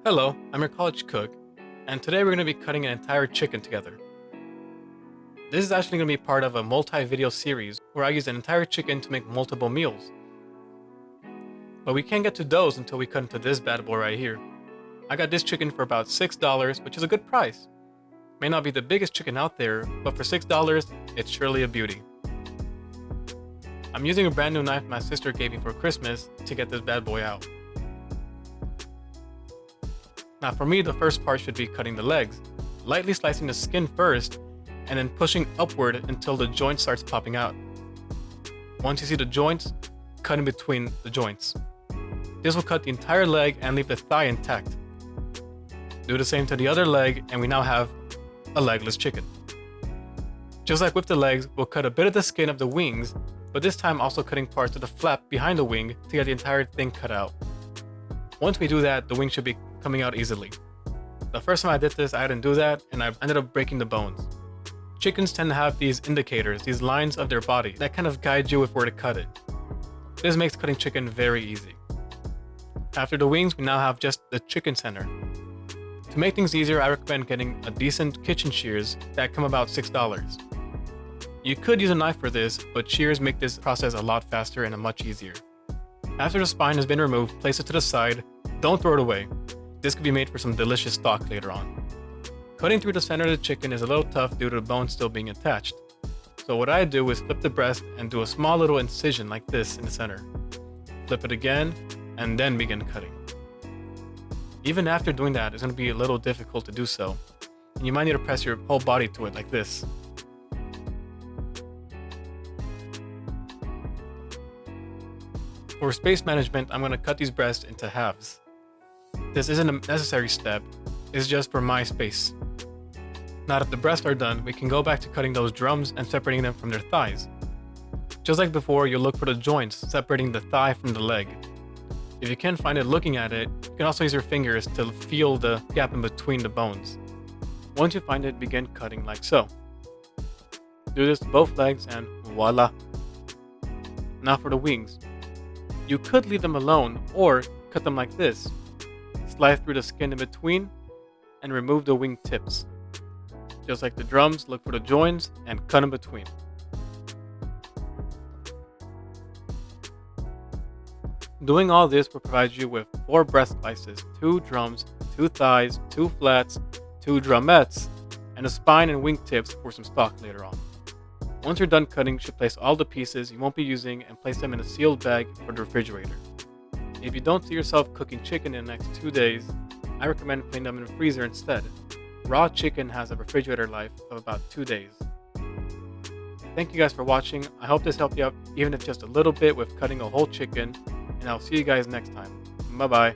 Hello, I'm your college cook, and today we're going to be cutting an entire chicken together. This is actually going to be part of a multi-video series where I use an entire chicken to make multiple meals. But we can't get to those until we cut into this bad boy right here. I got this chicken for about $6, which is a good price. May not be the biggest chicken out there, but for $6, it's surely a beauty. I'm using a brand new knife my sister gave me for Christmas to get this bad boy out. Now for me, the first part should be cutting the legs, lightly slicing the skin first, and then pushing upward until the joint starts popping out. Once you see the joints, cut in between the joints. This will cut the entire leg and leave the thigh intact. Do the same to the other leg, and we now have a legless chicken. Just like with the legs, we'll cut a bit of the skin of the wings, but this time also cutting parts of the flap behind the wing to get the entire thing cut out. Once we do that, the wing should be coming out easily. The first time I did this, I didn't do that, and I ended up breaking the bones. Chickens tend to have these indicators, these lines of their body, that kind of guide you with where to cut it. This makes cutting chicken very easy. After the wings, we now have just the chicken center. To make things easier, I recommend getting a decent kitchen shears that come about $6. You could use a knife for this, but shears make this process a lot faster and much easier. After the spine has been removed, place it to the side. Don't throw it away. This could be made for some delicious stock later on. Cutting through the center of the chicken is a little tough due to the bone still being attached. So what I do is flip the breast and do a small little incision like this in the center. Flip it again, and then begin cutting. Even after doing that, it's going to be a little difficult to do so, and you might need to press your whole body to it like this. For space management, I'm going to cut these breasts into halves. This isn't a necessary step, it's just for my space. Now that the breasts are done, we can go back to cutting those drums and separating them from their thighs. Just like before, you'll look for the joints separating the thigh from the leg. If you can't find it looking at it, you can also use your fingers to feel the gap in between the bones. Once you find it, begin cutting like so. Do this to both legs and voila! Now for the wings. You could leave them alone or cut them like this. Slide through the skin in between and remove the wing tips. Just like the drums, look for the joints and cut in between. Doing all this will provide you with 4 breast slices, 2 drums, 2 thighs, 2 flats, 2 drumettes, and a spine and wing tips for some stock later on. Once you're done cutting, you should place all the pieces you won't be using and place them in a sealed bag for the refrigerator. If you don't see yourself cooking chicken in the next 2 days, I recommend putting them in the freezer instead. Raw chicken has a refrigerator life of about 2 days. Thank you guys for watching. I hope this helped you out even if just a little bit with cutting a whole chicken, and I'll see you guys next time. Bye bye.